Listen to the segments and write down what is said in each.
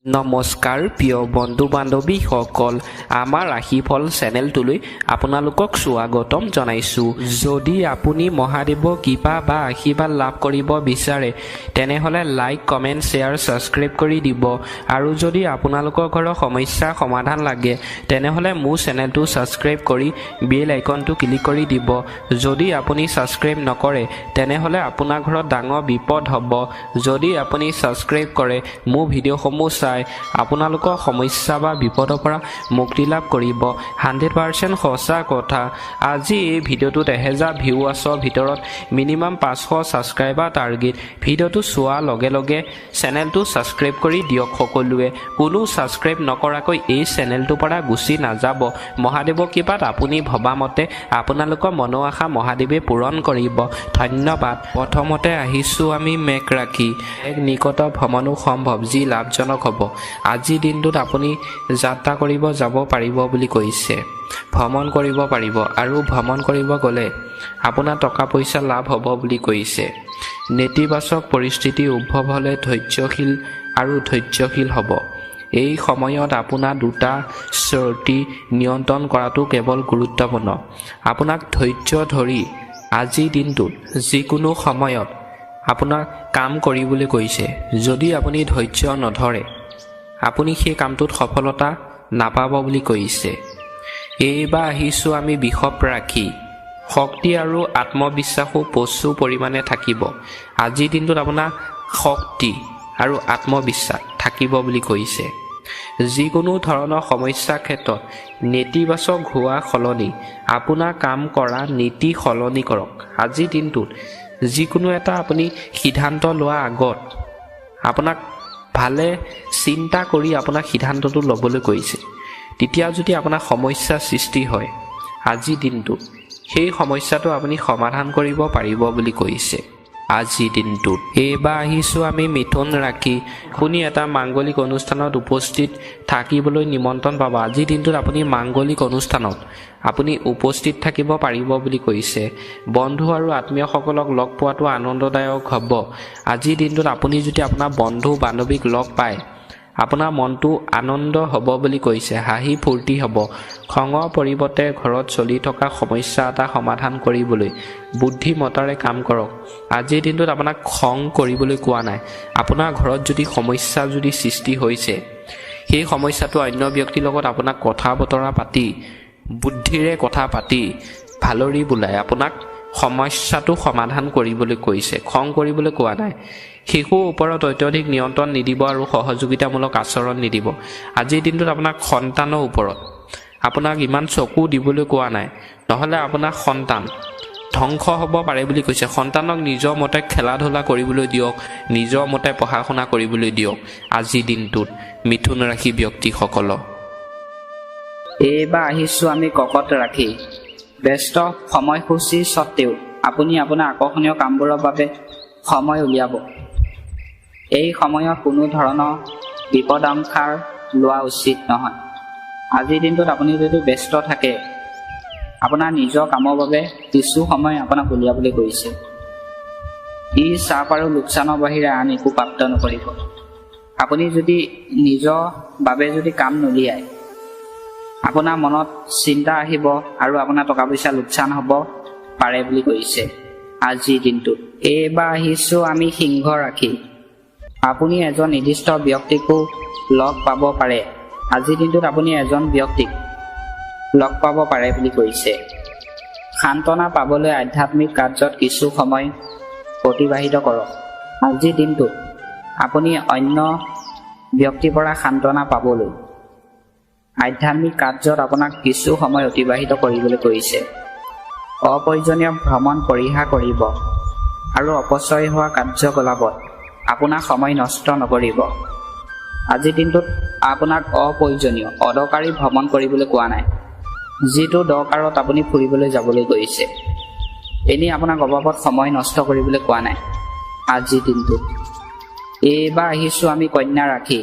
নমস্কাৰ প্ৰিয় বন্ধু বান্ধৱীসকল, আমাৰ ৰাশিফল চেনেলটোলৈ আপোনালোকক স্বাগতম জনাইছোঁ। যদি আপুনি মহাদেৱৰ কৃপা বা আশীৰ্বাদ লাভ কৰিব বিচাৰে তেনেহ'লে লাইক, কমেণ্ট, শ্বেয়াৰ, ছাবস্ক্ৰাইব কৰি দিব। আৰু যদি আপোনালোকৰ ঘৰৰ সমস্যাৰ সমাধান লাগে তেনেহ'লে মোৰ চেনেলটো ছাবস্ক্ৰাইব কৰি বেল আইকনটো ক্লিক কৰি দিব। যদি আপুনি ছাবস্ক্ৰাইব নকৰে তেনেহ'লে আপোনাৰ ঘৰত ডাঙৰ বিপদ হ'ব। যদি আপুনি ছাবস্ক্ৰাইব কৰে মোৰ ভিডিঅ'সমূহ চাই আপোনালোকৰ সমস্যা বা বিপদৰ পৰা মুক্তি লাভ কৰিব। 100% সঁচা কথা। আজি এই ভিডিঅ'টোত 1000 ভিউৱাৰ্ছৰ ভিতৰত মিনিমাম 500 ছাবস্ক্ৰাইবাৰ টাৰ্গেট। ভিডিঅ'টো চোৱাৰ লগে লগে চেনেলটো ছাবস্ক্ৰাইব কৰি দিয়ক সকলোৱে। কোনো ছাবস্ক্ৰাইব নকৰাকৈ এই চেনেলটোৰ পৰা গুচি নাযাব। মহাদেৱৰ কৃপাত আপুনি ভবামতে আপোনালোকৰ মনৰ আশা মহাদেৱে পূৰণ কৰিব। ধন্যবাদ। প্ৰথমতে আহিছোঁ আমি মেঘ ৰাশি। এক নিকট ভ্ৰমণো সম্ভৱ যি লাভজনক হ'ব। আজিৰ দিনটোত আপুনি যাত্ৰা কৰিব যাব পাৰিব বুলি কৈছে। ভ্ৰমণ কৰিব পাৰিব আৰু ভ্ৰমণ কৰিব গ'লে আপোনাৰ টকা পইচা লাভ হ'ব বুলি কৈছে। নেতিবাচক পৰিস্থিতি উদ্ভৱ হ'লে ধৈৰ্যশীল হ'ব। এই সময়ত আপোনাৰ দুটা শ্ৰুতি নিয়ন্ত্ৰণ কৰাটো কেৱল গুৰুত্বপূৰ্ণ। আপোনাক ধৈৰ্য ধৰি আজিৰ দিনটোত যিকোনো সময়ত আপোনাক কাম কৰিবলৈ কৈছে। যদি আপুনি ধৈৰ্য নধৰে আপুনি সেই কামটোত সফলতা নাপাব বুলি কৈছে। এইবাৰ আহিছোঁ আমি বৃষভ ৰাশি। শক্তি আৰু আত্মবিশ্বাসো প্ৰচুৰ পৰিমাণে থাকিব। আজিৰ দিনটোত আপোনাৰ শক্তি আৰু আত্মবিশ্বাস থাকিব বুলি কৈছে। যিকোনো ধৰণৰ সমস্যাৰ ক্ষেত্ৰত নেতিবাচক হোৱা সলনি আপোনাৰ কাম কৰা নীতি সলনি কৰক। আজিৰ দিনটোত যিকোনো এটা আপুনি সিদ্ধান্ত লোৱাৰ আগত আপোনাক ভালে চিন্তা কৰি আপোনাক সিদ্ধান্তটো ল'বলৈ কৈছে। তেতিয়া যদি আপোনাৰ সমস্যাৰ সৃষ্টি হয় আজিৰ দিনটোত সেই সমস্যাটো আপুনি সমাধান কৰিব পাৰিব বুলি কৈছে আজিৰ দিনটোত। এইবাৰ আহিছোঁ আমি মিথুন ৰাশি। আপুনি এটা মাংগলিক অনুষ্ঠানত উপস্থিত থাকিবলৈ নিমন্ত্ৰণ পাব। আজিৰ দিনটোত আপুনি মাংগলিক অনুষ্ঠানত আপুনি উপস্থিত থাকিব পাৰিব বুলি কৈছে। বন্ধু আৰু আত্মীয়সকলক লগ পোৱাটো আনন্দদায়ক হ'ব। আজিৰ দিনটোত আপুনি যদি আপোনাৰ বন্ধু বান্ধৱীক লগ পায় আপোনাৰ মনটো আনন্দ হ'ব বুলি কৈছে। হাঁহি ফূৰ্তি হ'ব। খঙৰ পৰিৱৰ্তে ঘৰত চলি থকা সমস্যা এটা সমাধান কৰিবলৈ বুদ্ধিমত্তাৰে কাম কৰক। আজিৰ দিনটোত আপোনাক খং কৰিবলৈ কোৱা নাই। আপোনাৰ ঘৰত যদি সমস্যা সৃষ্টি হৈছে সেই সমস্যাটো অন্য ব্যক্তিৰ লগত আপোনাক কথা বতৰা পাতি বুদ্ধিৰে কথা পাতি ভালৰি বোলাই আপোনাক সমস্যাটো সমাধান কৰিবলৈ কৈছে। খং কৰিবলৈ কোৱা নাই। শিশুৰ ওপৰত অত্যধিক নিয়ন্ত্ৰণ নিদিব আৰু সহযোগিতামূলক আচৰণ নিদিব। আজিৰ দিনটোত আপোনাক সন্তানৰ ওপৰত আপোনাক ইমান চকু দিবলৈ কোৱা নাই, নহ'লে আপোনাৰ সন্তান ধ্বংস হ'ব পাৰে বুলি কৈছে। সন্তানক নিজৰ মতে খেলা ধূলা কৰিবলৈ দিয়ক, নিজৰ মতে পঢ়া শুনা কৰিবলৈ দিয়ক আজিৰ দিনটোত মিথুন ৰাশি ব্যক্তিসকলক। এইবাৰ আহিছোঁ আমি কৰ্কট ৰাশি। ব্যস্ত সময়সূচী স্বত্তেও আপুনি আপোনাৰ আকৰ্ষণীয় কামবোৰৰ বাবে সময় উলিয়াব। এই সময়ত কোনো ধৰণৰ বিপদাশংকাৰ লোৱা উচিত নহয়। আজিৰ দিনটোত আপুনি যদি ব্যস্ত থাকে আপোনাৰ নিজৰ কামৰ বাবে কিছু সময় আপোনাক উলিয়াবলৈ কৈছে। ই চাপ আৰু লোকচানৰ বাহিৰে আন একো প্ৰাপ্ত নকৰিব। আপুনি যদি নিজৰ বাবে কাম নুলিয়ায় আপোনাৰ মনত চিন্তা আহিব আৰু আপোনাৰ টকা পইচা লোকচান হ'ব পাৰে বুলি কৈছে আজিৰ দিনটোত। এইবাৰ আহিছোঁ আমি সিংহ ৰাশি। আপুনি এজন নিৰ্দিষ্ট ব্যক্তিকো লগ পাব পাৰে। আজিৰ দিনটোত আপুনি এজন ব্যক্তিক লগ পাব পাৰে বুলি কৈছে। সান্তনা পাবলৈ আধ্যাত্মিক কাৰ্যত কিছু সময় অতিবাহিত কৰক। আজিৰ দিনটোত আপুনি অন্য ব্যক্তিৰ পৰা সান্তনা পাবলৈ আধ্যাত্মিক কাৰ্যত আপোনাক কিছু সময় অতিবাহিত কৰিবলৈ কৈছে। অপ্ৰয়োজনীয় ভ্ৰমণ পৰিহাৰ কৰিব আৰু অপচয় হোৱা কাৰ্যকলাপত আপোনাৰ সময় নষ্ট নকৰিব। আজিৰ দিনটোত আপোনাক অপ্ৰয়োজনীয় অদৰকাৰী ভ্ৰমণ কৰিবলৈ কোৱা নাই। যিটো দৰকাৰত আপুনি ফুৰিবলৈ যাবলৈ গৈছে। এনেই আপোনাক অবাবত সময় নষ্ট কৰিবলৈ কোৱা নাই আজিৰ দিনটোত। এইবাৰ আহিছোঁ আমি কন্যা ৰাশি।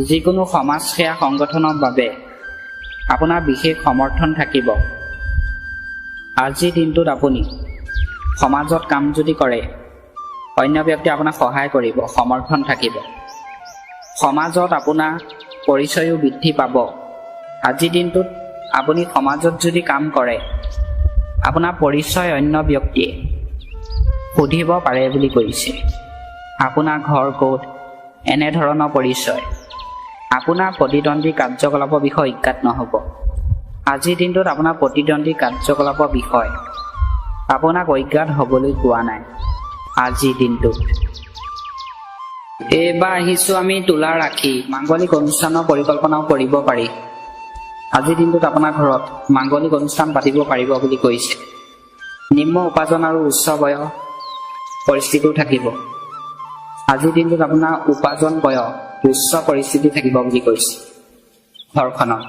যিকোনো সমাজ সেৱা সংগঠনৰ বাবে আপোনাৰ বিশেষ সমৰ্থন থাকিব। আজিৰ দিনটোত আপুনি সমাজত কাম যদি কৰে অন্য ব্যক্তিয়ে আপোনাক সহায় কৰিব, সমৰ্থন থাকিব। সমাজত আপোনাৰ পৰিচয়ো বৃদ্ধি পাব। আজিৰ দিনটোত আপুনি সমাজত যদি কাম কৰে, আপোনাৰ পৰিচয় অন্য ব্যক্তিয়ে সুধিব পাৰে বুলি কৈছে। আপোনাৰ ঘৰ ক'ত, এনেধৰণৰ পৰিচয়। আপোনাৰ প্ৰতিদ্বন্দ্বী কাৰ্যকলাপৰ বিষয়ে অজ্ঞাত নহ'ব। আজিৰ দিনটোত আপোনাৰ প্ৰতিদ্বন্দ্বী কাৰ্যকলাপৰ বিষয়ে আপোনাক অজ্ঞাত হ'বলৈ কোৱা নাই। আজিৰ দিনটোত এইবাৰ আহিছোঁ আমি তুলা ৰাখি। মাংগলিক অনুষ্ঠানৰ পৰিকল্পনাও কৰিব পাৰি। আজিৰ দিনটোত আপোনাৰ ঘৰত মাংগলিক অনুষ্ঠান পাতিব পাৰিব বুলি কৈছে। নিম্ন উপাৰ্জন আৰু উচ্চ বয়স পৰিস্থিতিও থাকিব। আজিৰ দিনটোত আপোনাৰ উপাৰ্জন বয়স উচ্চ পৰিস্থিতি থাকিব বুলি কৈছে। ঘৰখনত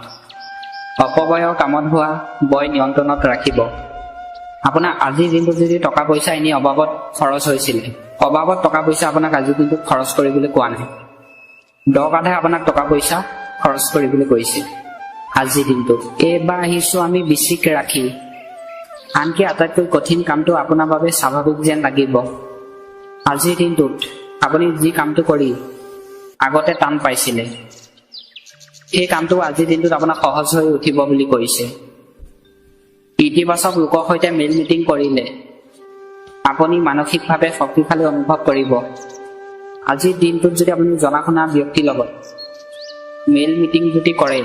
অপবয়ৰ কামত হোৱা বয় নিয়ন্ত্ৰণত ৰাখিব। আপোনাৰ আজিৰ দিনটোত যদি টকা পইচা এনেই অবাবত খৰচ হৈছিলে, অবাবত টকা পইচা আপোনাক আজিৰ দিনটোত খৰচ কৰিবলৈ কোৱা নাই। দৰকাৰতহে আপোনাক টকা পইচা খৰচ কৰিবলৈ কৈছে আজিৰ দিনটোত। এইবাৰ আহিছোঁ আমি বৃশ্চিক ৰাখি। আনকি আটাইতকৈ কঠিন কামটো আপোনাৰ বাবে স্বাভাৱিক যেন লাগিব। আজিৰ দিনটোত আপুনি যি কামটো কৰি আগতে টান পাইছিলে, সেই কামটো আজিৰ দিনটোত আপোনাৰ সহজ হৈ উঠিব বুলি কৈছে। ইতিবাচক লোকৰ সৈতে মেল মিটিং কৰিলে আপুনি মানসিকভাৱে শক্তিশালী অনুভৱ কৰিব। আজিৰ দিনটোত যদি আপুনি জনা শুনা ব্যক্তিৰ লগত মেল মিটিং যদি কৰে,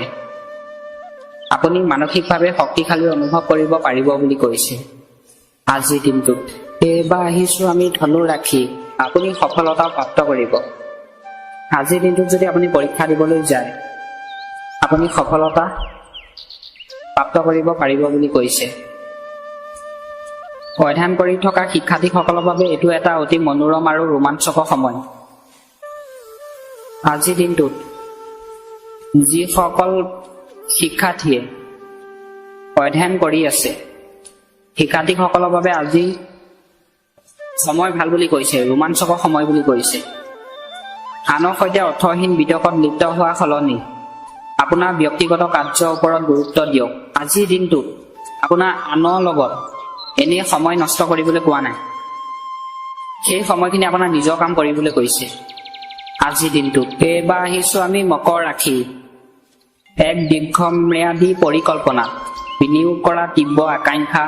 আপুনি মানসিকভাৱে শক্তিশালী অনুভৱ কৰিব পাৰিব বুলি কৈছে আজিৰ দিনটোত। এইবাৰ আহিছোঁ আমি ধনু ৰাখি। আপুনি সফলতা প্ৰাপ্ত কৰিব। আজিৰ দিনটোত যদি আপুনি পৰীক্ষা দিবলৈ যায়, আপুনি সফলতা প্ৰাপ্ত কৰিব পাৰিব বুলি কৈছে। অধ্যয়ন কৰি থকা শিক্ষাৰ্থীসকলৰ বাবে এইটো এটা অতি মনোৰম আৰু ৰোমাঞ্চকৰ সময়। আজিৰ দিনটোত যিসকল শিক্ষাৰ্থীয়ে অধ্যয়ন কৰি আছে, শিক্ষাৰ্থীসকলৰ বাবে আজি সময় ভাল বুলি কৈছে, ৰোমাঞ্চকৰ সময় বুলি কৈছে। আনৰ সৈতে অৰ্থহীন বিতৰ্কত লিপ্ত হোৱাৰ সলনি আপোনাৰ ব্যক্তিগত কাৰ্যৰ ওপৰত গুৰুত্ব দিয়ক। আজিৰ দিনটোত আপোনাৰ আনৰ লগত এনেই সময় নষ্ট কৰিবলৈ কোৱা নাই। সেই সময়খিনি আপোনাৰ নিজৰ কাম কৰিবলৈ কৈছে আজিৰ দিনটোত। এইবাৰ আহিছোঁ আমি মকৰ ৰাখি। এক দীৰ্ঘম্যাদী পৰিকল্পনা, বিনিয়োগ কৰা তীব্ৰ আকাংক্ষা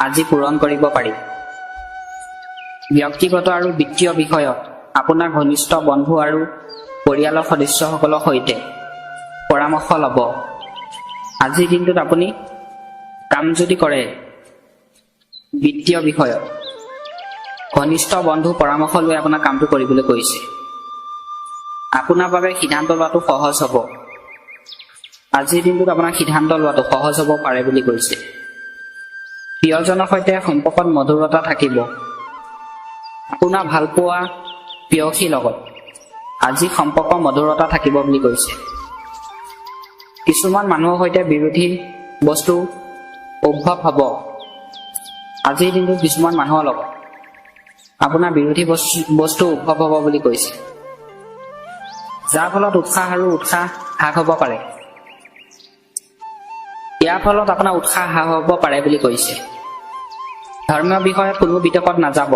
আজি পূৰণ কৰিব পাৰি। ব্যক্তিগত আৰু বিত্তীয় বিষয়ত আপোনাৰ ঘনিষ্ঠ বন্ধু আৰু পৰিয়ালৰ সদস্যসকলৰ সৈতে পৰামৰ্শ ল'ব। আজিৰ দিনটোত আপুনি কাম যদি কৰে বিত্তীয় বিষয়ত, ঘনিষ্ঠ বন্ধু পৰামৰ্শ লৈ আপোনাৰ কামটো কৰিবলৈ কৈছে। আপোনাৰ বাবে সিদ্ধান্ত লোৱাটো সহজ হ'ব। আজিৰ দিনটোত আপোনাৰ সিদ্ধান্ত লোৱাটো সহজ হ'ব পাৰে বুলি কৈছে। প্ৰিয়জনৰ সৈতে সম্পৰ্কত মধুৰতা থাকিব। আপোনাৰ ভালপোৱা প্ৰেয়সীৰ লগত আজি সম্পৰ্ক মধুৰতা থাকিব বুলি কৈছে। কিছুমান মানুহৰ সৈতে বিৰোধী বস্তু উদ্ভৱ হ'ব। আজিৰ দিনটোত কিছুমান মানুহৰ লগত আপোনাৰ বিৰোধী বস্তু উদ্ভৱ হ'ব বুলি কৈছে, যাৰ ফলত উৎসাহ হ্ৰাস হ'ব পাৰে। ইয়াৰ ফলত আপোনাৰ উৎসাহ হ্ৰাস হ'ব পাৰে বুলি কৈছে। ধৰ্মীয় বিষয়ত কোনো বিতৰ্কত নাযাব।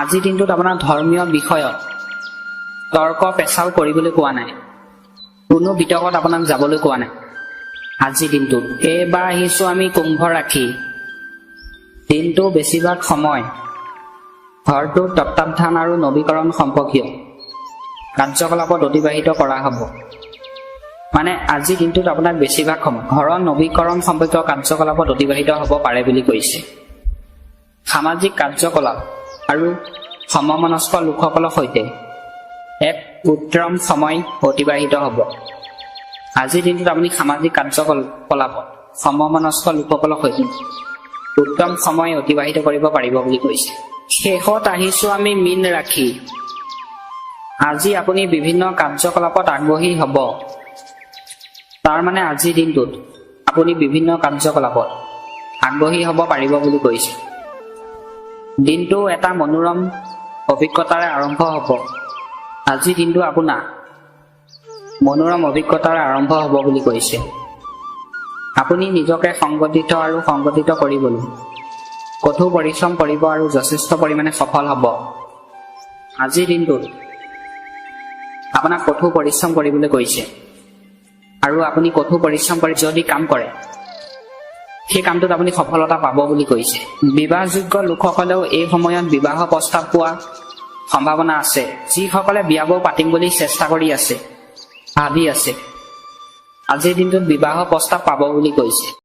আজিৰ দিনটোত আপোনাৰ ধৰ্মীয় বিষয়ত তৰ্ক পেচাল কৰিবলৈ কোৱা নাই। কোনো বিতৰ্কত আপোনাক যাবলৈ কোৱা নাই আজিৰ দিনটোত। এইবাৰ আহিছোঁ আমি কুম্ভ ৰাখি। দিনটো বেছিভাগ সময় ঘৰটোৰ তত্বাৱধান আৰু নৱীকৰণ সম্পৰ্কীয় কাৰ্যকলাপত অতিবাহিত কৰা হ'ব। মানে আজিৰ দিনটোত আপোনাক বেছিভাগ সময় ঘৰৰ নৱীকৰণ সম্পৰ্কীয় কাৰ্যকলাপত অতিবাহিত হ'ব পাৰে বুলি কৈছে। সামাজিক কাৰ্যকলাপ আৰু সমমনস্ক লোকসকলৰ সৈতে এক উত্তম সময় অতিবাহিত হ'ব। আজিৰ দিনটোত আপুনি সামাজিক কাৰ্যকলাপত সমমনস্ক লোকসকলৰ সৈতে উত্তম সময় অতিবাহিত কৰিব পাৰিব বুলি কৈছে। শেষত আহিছোঁ আমি মীন ৰাখি। আজি আপুনি বিভিন্ন কাৰ্যকলাপত আগ্ৰহী হ'ব। তাৰমানে আজিৰ দিনটোত আপুনি বিভিন্ন কাৰ্যকলাপত আগ্ৰহী হ'ব পাৰিব বুলি কৈছে। দিনটো এটা মনোৰম অভিজ্ঞতাৰে আৰম্ভ হ'ব। আজিৰ দিনটো আপোনাৰ মনোৰম অভিজ্ঞতাৰে আৰম্ভ হ'ব বুলি কৈছে। আপুনি নিজকে সংগঠিত কৰিবলৈ কঠোৰ পৰিশ্ৰম কৰিব আৰু যথেষ্ট পৰিমাণে সফল হ'ব। আজিৰ দিনটোত আপোনাক কঠোৰ পৰিশ্ৰম কৰিবলৈ কৈছে আৰু আপুনি কঠোৰ পৰিশ্ৰম কৰি যদি কাম কৰে সেই কামটোত আপুনি সফলতা পাব বুলি কৈছে। বিবাহযোগ্য লোকসকলেও এই সময়ত বিবাহ প্ৰস্তাৱ পোৱা সম্ভাৱনা আছে। যিসকলে বিয়াবোৰ পাতিম বুলি চেষ্টা কৰি আছে, ভাবি আছে, আজিৰ দিনটোত বিবাহ প্ৰস্তাৱ পাব বুলি কৈছে।